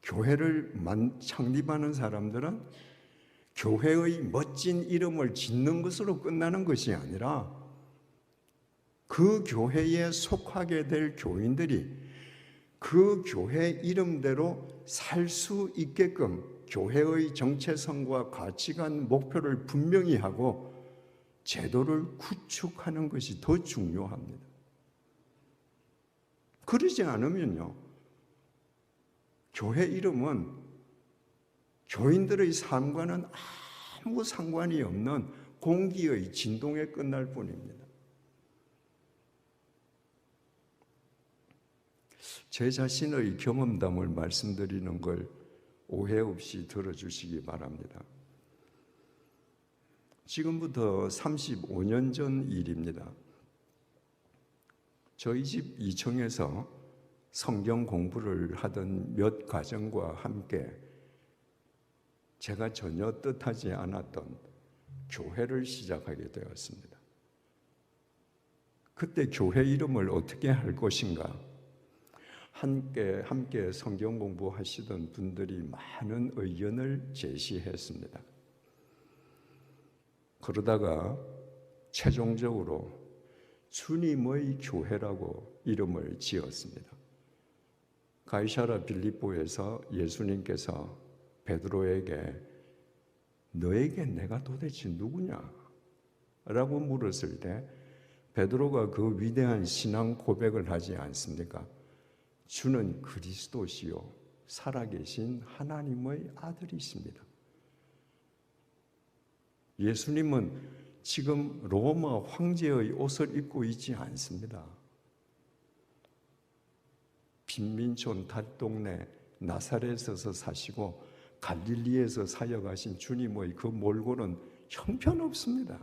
교회를 창립하는 사람들은 교회의 멋진 이름을 짓는 것으로 끝나는 것이 아니라 그 교회에 속하게 될 교인들이 그 교회 이름대로 살 수 있게끔 교회의 정체성과 가치관, 목표를 분명히 하고 제도를 구축하는 것이 더 중요합니다. 그러지 않으면요, 교회 이름은 교인들의 삶과는 아무 상관이 없는 공기의 진동에 끝날 뿐입니다. 제 자신의 경험담을 말씀드리는 걸 오해 없이 들어주시기 바랍니다. 지금부터 35년 전 일입니다. 저희 집 2층에서 성경 공부를 하던 몇 가정과 함께 제가 전혀 뜻하지 않았던 교회를 시작하게 되었습니다. 그때 교회 이름을 어떻게 할 것인가? 함께 성경 공부하시던 분들이 많은 의견을 제시했습니다. 그러다가 최종적으로 주님의 교회라고 이름을 지었습니다. 가이사랴 빌립보에서 예수님께서 베드로에게 너에게 내가 도대체 누구냐? 라고 물었을 때 베드로가 그 위대한 신앙 고백을 하지 않습니까? 주는 그리스도시요 살아계신 하나님의 아들이십니다. 예수님은 지금 로마 황제의 옷을 입고 있지 않습니다. 빈민촌 닷동네 나사렛에서 사시고 갈릴리에서 사역하신 주님의 그 몰골은 형편없습니다.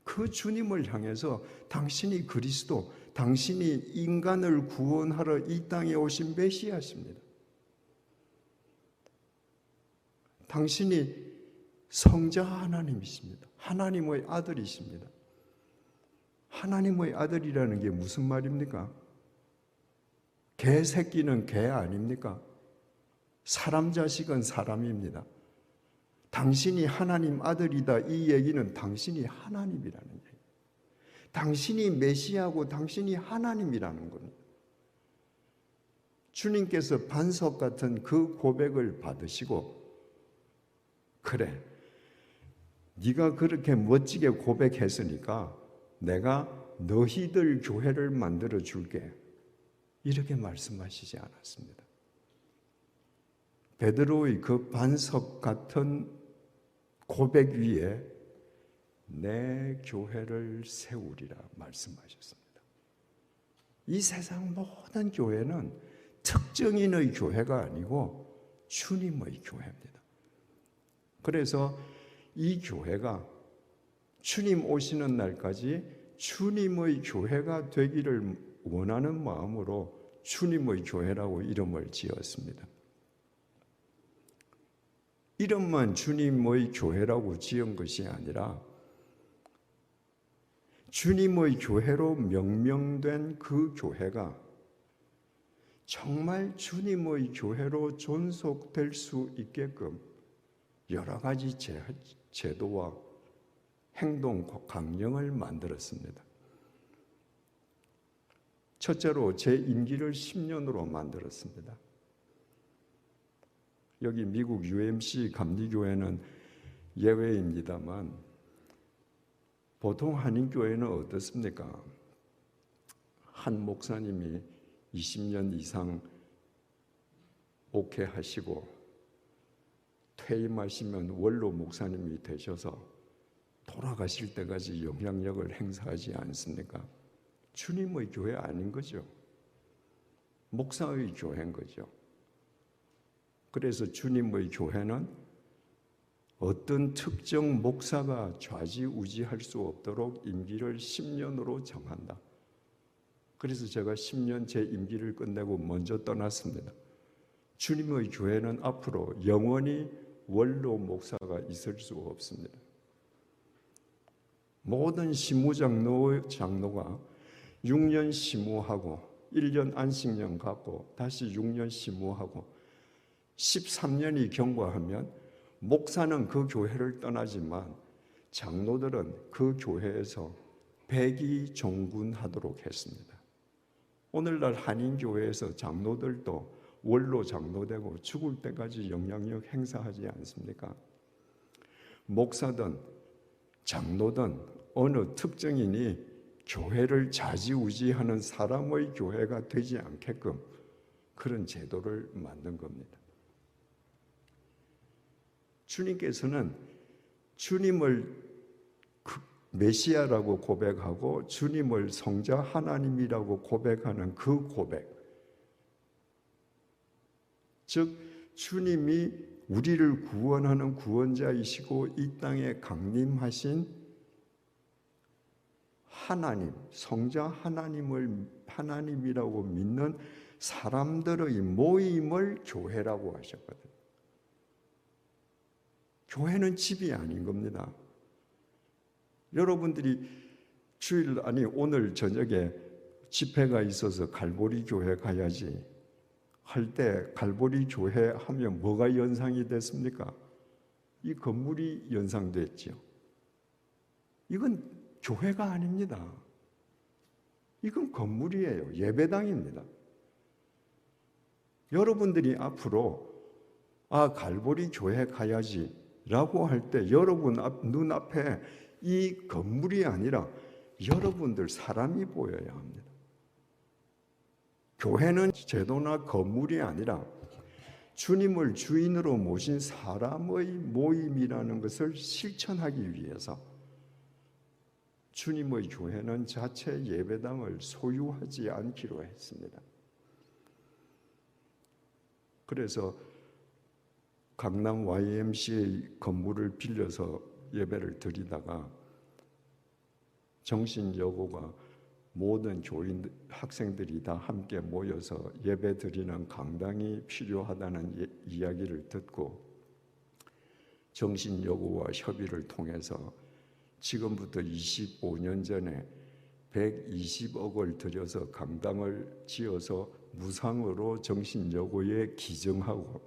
그 주님을 향해서 당신이 그리스도, 당신이 인간을 구원하러 이 땅에 오신 메시아십니다. 당신이 성자 하나님이십니다. 하나님의 아들이십니다. 하나님의 아들이라는 게 무슨 말입니까? 개 새끼는 개 아닙니까? 사람 자식은 사람입니다. 당신이 하나님 아들이다 이 얘기는 당신이 하나님이라는 얘기예요. 당신이 메시아고 당신이 하나님이라는 겁니다. 주님께서 반석 같은 그 고백을 받으시고 그래, 네가 그렇게 멋지게 고백했으니까 내가 너희들 교회를 만들어 줄게 이렇게 말씀하시지 않았습니다. 베드로의 그 반석 같은 고백 위에 내 교회를 세우리라 말씀하셨습니다. 이 세상 모든 교회는 특정인의 교회가 아니고 주님의 교회입니다. 그래서 이 교회가 주님 오시는 날까지 주님의 교회가 되기를 원하는 마음으로 주님의 교회라고 이름을 지었습니다. 이름만 주님의 교회라고 지은 것이 아니라 주님의 교회로 명명된 그 교회가 정말 주님의 교회로 존속될 수 있게끔 여러 가지 제도와 행동, 강령을 만들었습니다. 첫째로 제 임기를 10년으로 만들었습니다. 여기 미국 UMC 감리교회는 예외입니다만 보통 한인교회는 어떻습니까? 한 목사님이 20년 이상 목회하시고 퇴임하시면 원로 목사님이 되셔서 돌아가실 때까지 영향력을 행사하지 않습니까? 주님의 교회 아닌 거죠. 목사의 교회인 거죠. 그래서 주님의 교회는 어떤 특정 목사가 좌지우지할 수 없도록 임기를 10년으로 정한다. 그래서 제가 10년 제 임기를 끝내고 먼저 떠났습니다. 주님의 교회는 앞으로 영원히 원로 목사가 있을 수 없습니다. 모든 시무장로가 6년 시무하고 1년 안식년 갖고 다시 6년 심우하고 13년이 경과하면 목사는 그 교회를 떠나지만 장로들은 그 교회에서 백의종군하도록 했습니다. 오늘날 한인교회에서 장로들도 원로 장로되고 죽을 때까지 영향력 행사하지 않습니까? 목사든 장로든 어느 특정인이 교회를 좌지우지하는 사람의 교회가 되지 않게끔 그런 제도를 만든 겁니다. 주님께서는 주님을 메시아라고 고백하고 주님을 성자 하나님이라고 고백하는 그 고백, 즉 주님이 우리를 구원하는 구원자이시고 이 땅에 강림하신 하나님, 성자 하나님이라고 믿는 사람들의 모임을 교회라고 하셨거든요. 교회는 집이 아닌 겁니다. 여러분들이 오늘 저녁에 집회가 있어서 갈보리 교회 가야지 할 때 갈보리 교회 하면 뭐가 연상이 됐습니까? 이 건물이 연상됐죠. 이건 교회가 아닙니다. 이건 건물이에요. 예배당입니다. 여러분들이 앞으로 갈보리 교회 가야지 라고 할 때 여러분 눈앞에 이 건물이 아니라 여러분들 사람이 보여야 합니다. 교회는 제도나 건물이 아니라 주님을 주인으로 모신 사람의 모임이라는 것을 실천하기 위해서 주님의 교회는 자체 예배당을 소유하지 않기로 했습니다. 그래서 강남 YMCA 건물을 빌려서 예배를 드리다가 정신여고가 모든 학생들이 다 함께 모여서 예배 드리는 강당이 필요하다는 이야기를 듣고 정신여고와 협의를 통해서 지금부터 25년 전에 120억을 들여서 강당을 지어서 무상으로 정신여고에 기증하고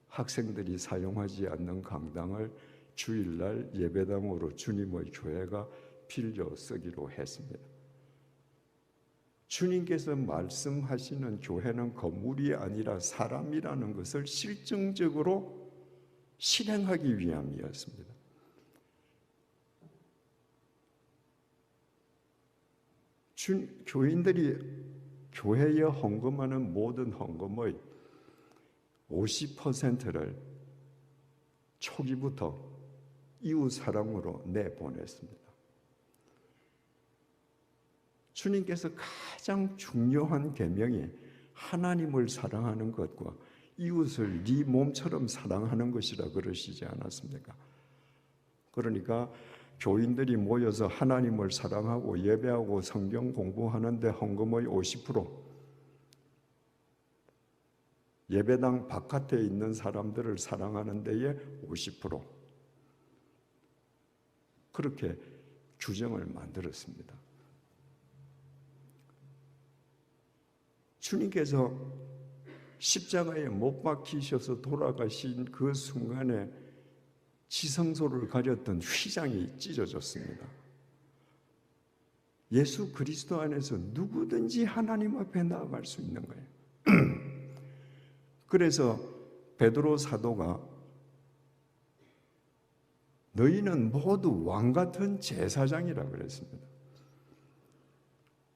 학생들이 사용하지 않는 강당을 주일날 예배당으로 주님의 교회가 빌려 쓰기로 했습니다. 주님께서 말씀하시는 교회는 건물이 아니라 사람이라는 것을 실증적으로 실행하기 위함이었습니다. 교인들이 교회에 헌금하는 모든 헌금의 50%를 초기부터 이웃 사랑으로 내보냈습니다. 주님께서 가장 중요한 계명이 하나님을 사랑하는 것과 이웃을 네 몸처럼 사랑하는 것이라 그러시지 않았습니까? 그러니까 교인들이 모여서 하나님을 사랑하고 예배하고 성경 공부하는데 헌금의 50%, 예배당 바깥에 있는 사람들을 사랑하는 데에 50%, 그렇게 규정을 만들었습니다. 주님께서 십자가에 못 박히셔서 돌아가신 그 순간에 지성소를 가렸던 휘장이 찢어졌습니다. 예수 그리스도 안에서 누구든지 하나님 앞에 나아갈 수 있는 거예요. 그래서 베드로 사도가 너희는 모두 왕 같은 제사장이라 그랬습니다.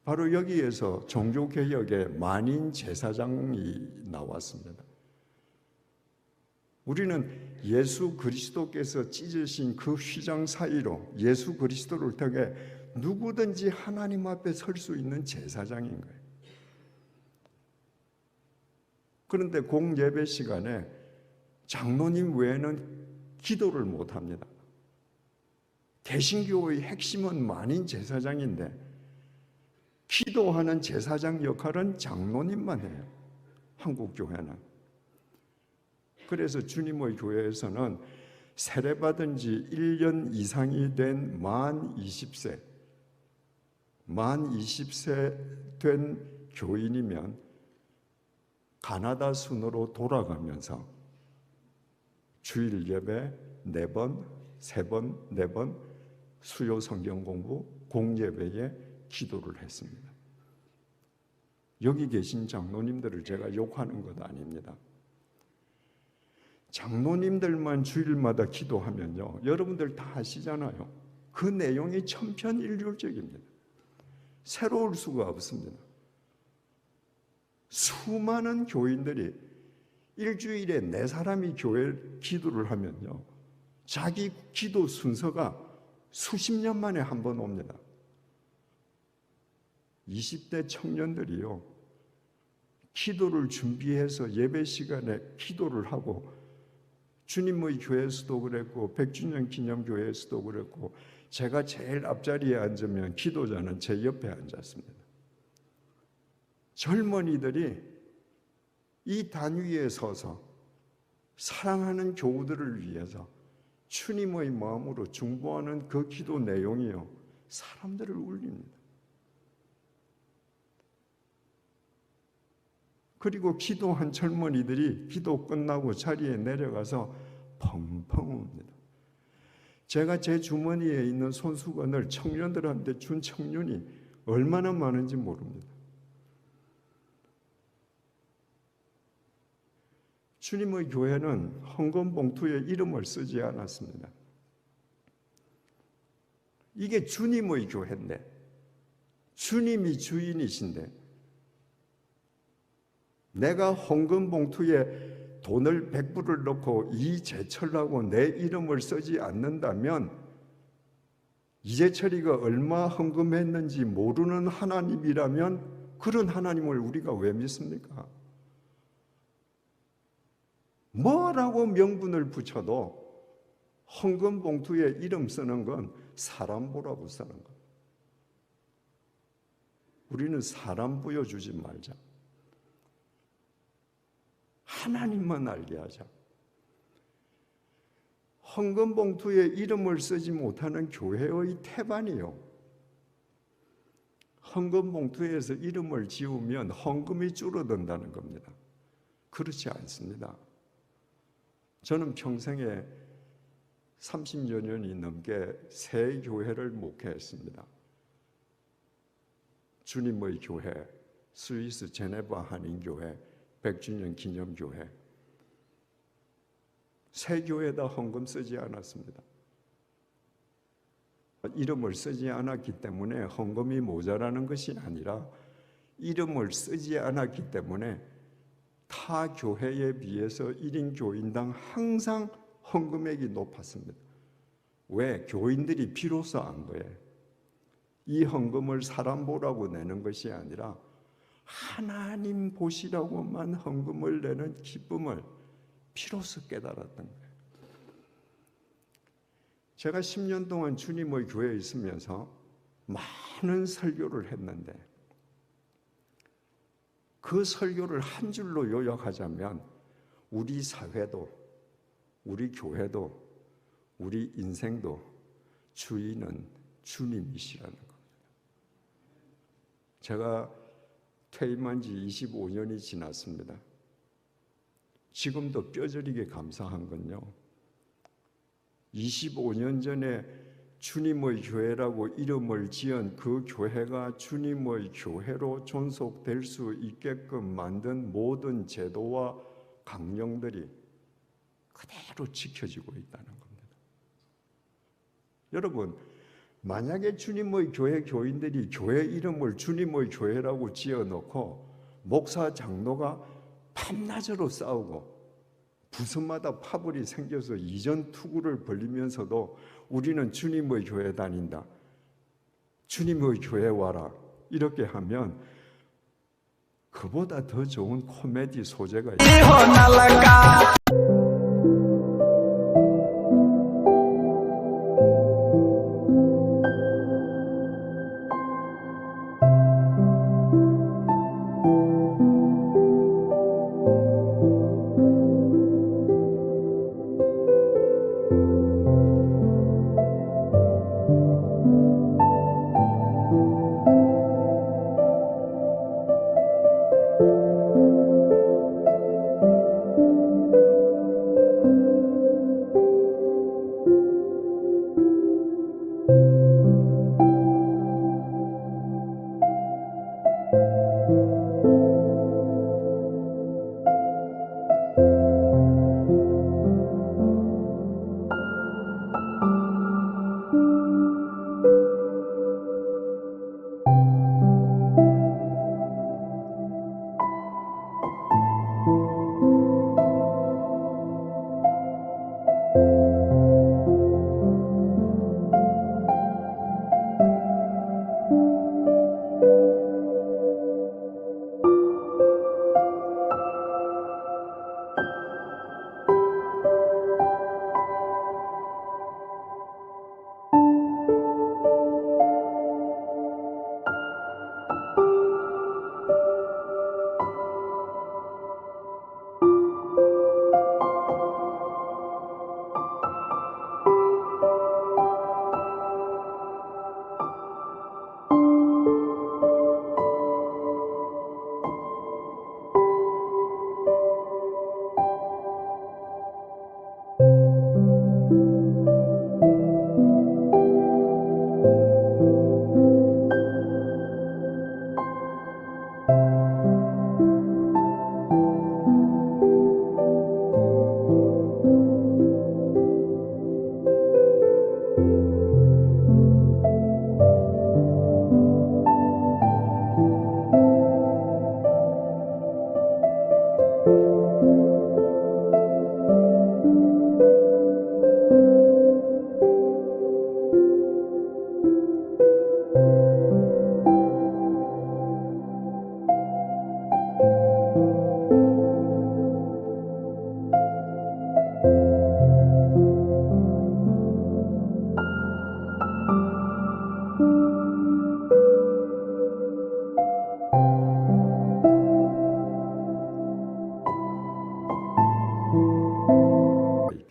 바로 여기에서 종교개혁의 만인 제사장이 나왔습니다. 우리는 예수 그리스도께서 찢으신 그 휘장 사이로 예수 그리스도를 통해 누구든지 하나님 앞에 설 수 있는 제사장인 거예요. 그런데 공예배 시간에 장로님 외에는 기도를 못합니다. 개신교의 핵심은 만인 제사장인데 기도하는 제사장 역할은 장로님만 해요. 한국 교회는. 그래서 주님의 교회에서는 세례받은 지 1년 이상이 된 만 20세, 만 20세 된 교인이면 가나다 순으로 돌아가면서 주일 예배 4번, 3번, 4번 수요 성경 공부, 공예배에 기도를 했습니다. 여기 계신 장로님들을 제가 욕하는 것 아닙니다. 장로님들만 주일마다 기도하면요, 여러분들 다 아시잖아요. 그 내용이 천편일률적입니다. 새로울 수가 없습니다. 수많은 교인들이 일주일에 4사람이 교회 기도를 하면요, 자기 기도 순서가 수십 년 만에 한 번 옵니다. 20대 청년들이요, 기도를 준비해서 예배 시간에 기도를 하고, 주님의 교회에서도 그랬고 100주년 기념교회에서도 그랬고, 제가 제일 앞자리에 앉으면 기도자는 제 옆에 앉았습니다. 젊은이들이 이 단위에 서서 사랑하는 교우들을 위해서 주님의 마음으로 중보하는 그 기도 내용이요, 사람들을 울립니다. 그리고 기도한 젊은이들이 기도 끝나고 자리에 내려가서 펑펑 웁니다. 제가 제 주머니에 있는 손수건을 청년들한테 준 청년이 얼마나 많은지 모릅니다. 주님의 교회는 헌금 봉투에 이름을 쓰지 않았습니다. 이게 주님의 교회인데, 주님이 주인이신데, 내가 헌금 봉투에 돈을 100불을 넣고 이재철하고 내 이름을 쓰지 않는다면 이재철이가 얼마 헌금했는지 모르는 하나님이라면 그런 하나님을 우리가 왜 믿습니까? 뭐라고 명분을 붙여도 헌금 봉투에 이름 쓰는 건 사람 보라고 쓰는 것. 우리는 사람 보여주지 말자. 하나님만 알게 하자. 헌금 봉투에 이름을 쓰지 못하는 교회의 태반이요, 헌금 봉투에서 이름을 지우면 헌금이 줄어든다는 겁니다. 그렇지 않습니다. 저는 평생에 30여 년이 넘게 세 교회를 목회했습니다. 주님의 교회, 스위스 제네바 한인교회, 100주년 기념교회, 세 교회 다 헌금 쓰지 않았습니다. 이름을 쓰지 않았기 때문에 헌금이 모자라는 것이 아니라 이름을 쓰지 않았기 때문에 타 교회에 비해서 1인 교인당 항상 헌금액이 높았습니다. 왜? 교인들이 비로소 안 거예요. 이 헌금을 사람 보라고 내는 것이 아니라 하나님 보시라고만 헌금을 내는 기쁨을 비로소 깨달았던 거예요. 제가 10년 동안 주님의 교회에 있으면서 많은 설교를 했는데, 그 설교를 한 줄로 요약하자면 우리 사회도, 우리 교회도, 우리 인생도 주인은 주님이시라는 겁니다. 제가 퇴임한 지 25년이 지났습니다. 지금도 뼈저리게 감사한 건요, 25년 전에 주님의 교회라고 이름을 지은 그 교회가 주님의 교회로 존속될 수 있게끔 만든 모든 제도와 강령들이 그대로 지켜지고 있다는 겁니다. 여러분, 만약에 주님의 교회 교인들이 교회 이름을 주님의 교회라고 지어놓고 목사 장로가 밤낮으로 싸우고 부서마다 파벌이 생겨서 이전 투구를 벌리면서도 우리는 주님의 교회 다닌다, 주님의 교회 와라, 이렇게 하면 그보다 더 좋은 코미디 소재가 있습니다.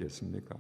있겠습니까?